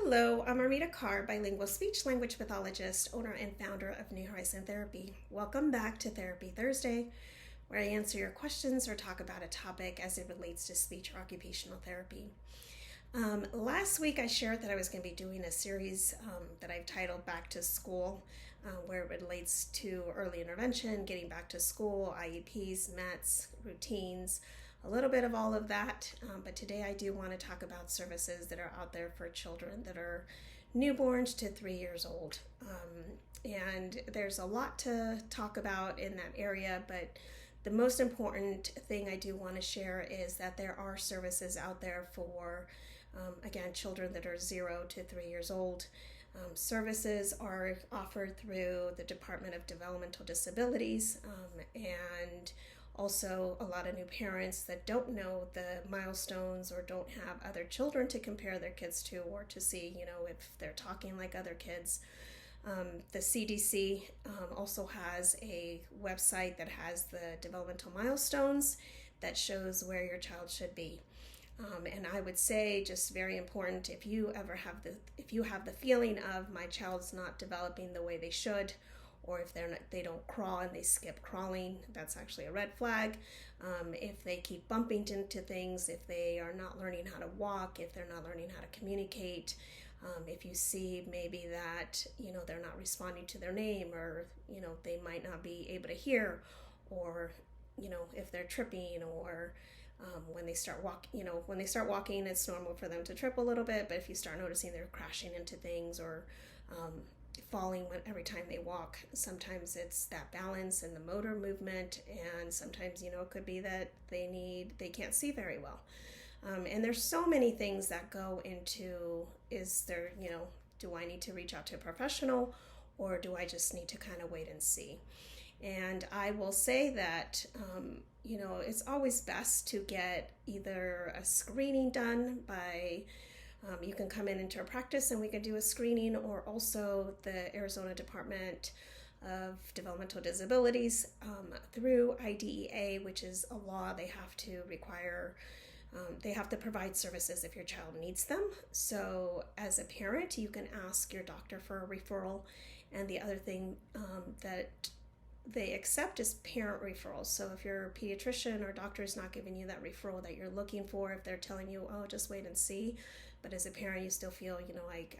Hello, I'm Armita Carr, bilingual speech-language pathologist, owner and founder of New Horizon Therapy. Welcome back to Therapy Thursday, where I answer your questions or talk about a topic as it relates to speech or occupational therapy. Last week I shared that I was going to be doing a series that I've titled Back to School, where it relates to early intervention, getting back to school, IEPs, METs, routines, a little bit of all of that. But today I do want to talk about services that are out there for children that are newborns to 3 years old. And there's a lot to talk about in that area, but the most important thing I do want to share is that there are services out there for again, children that are 0 to 3 years old. Services are offered through the Department of Developmental Disabilities, and also a lot of new parents that don't know the milestones or don't have other children to compare their kids to or to see, if they're talking like other kids. The CDC also has a website that has the developmental milestones that shows where your child should be. And I would say, just very important, if you have the feeling of my child's not developing the way they should, or if they don't crawl and they skip crawling, that's actually a red flag. If they keep bumping into things, if they are not learning how to walk, if they're not learning how to communicate, if you see maybe that they're not responding to their name, or they might not be able to hear, or if they're tripping, or when they start walking, it's normal for them to trip a little bit, but if you start noticing they're crashing into things or falling every time they walk, sometimes it's that balance and the motor movement, and sometimes it could be that they can't see very well. And there's so many things that go into, do I need to reach out to a professional, or do I just need to kind of wait and see? And I will say that, it's always best to get either a screening done by, you can come into our practice and we can do a screening, or also the Arizona Department of Developmental Disabilities through IDEA, which is a law. They have to provide services if your child needs them. So as a parent, you can ask your doctor for a referral. And the other thing that they accept is parent referrals. So if your pediatrician or doctor is not giving you that referral that you're looking for, if they're telling you, oh, just wait and see, but as a parent you still feel,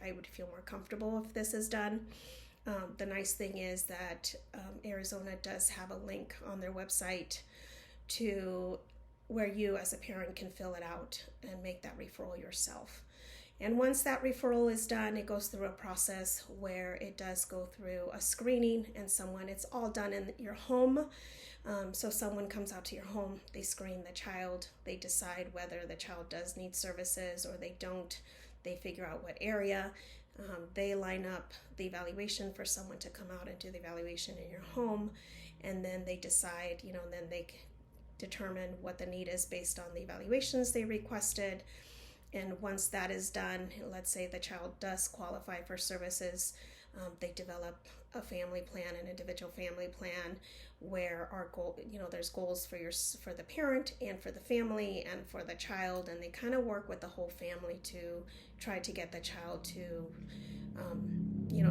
I would feel more comfortable if this is done. The nice thing is that Arizona does have a link on their website to where you as a parent can fill it out and make that referral yourself. And once that referral is done, it goes through a process where it does go through a screening, and it's all done in your home. So someone comes out to your home, they screen the child, they decide whether the child does need services or they don't. They figure out what area. They line up the evaluation for someone to come out and do the evaluation in your home. And then they decide, then they determine what the need is based on the evaluations they requested. And once that is done, let's say the child does qualify for services, they develop a family plan, an individual family plan, where our goal, there's goals for the parent and for the family and for the child, and they kind of work with the whole family to try to get the child to,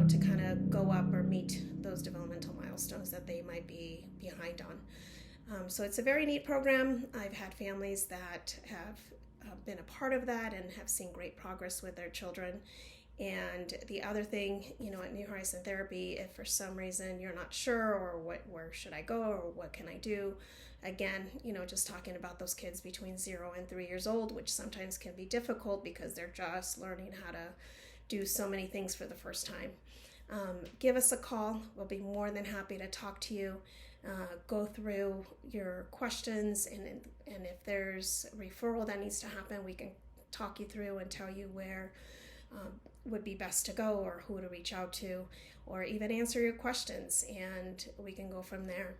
to kind of go up or meet those developmental milestones that they might be behind on. So it's a very neat program. I've had families that have been a part of that and have seen great progress with their children. And the other thing, at New Horizon Therapy, if for some reason you're not sure, or where should I go, or what can I do, again, just talking about those kids between 0 and 3 years old, which sometimes can be difficult because they're just learning how to do so many things for the first time. Give us a call. We'll be more than happy to talk to you. Go through your questions, and if there's a referral that needs to happen, we can talk you through and tell you where would be best to go, or who to reach out to, or even answer your questions, and we can go from there.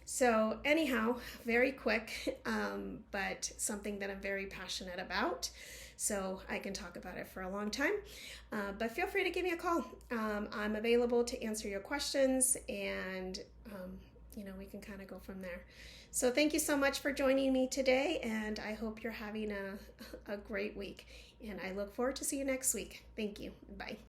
So anyhow, very quick, but something that I'm very passionate about, so I can talk about it for a long time. But feel free to give me a call. I'm available to answer your questions, and we can kind of go from there. So thank you so much for joining me today, and I hope you're having a great week. And I look forward to see you next week. Thank you. Bye.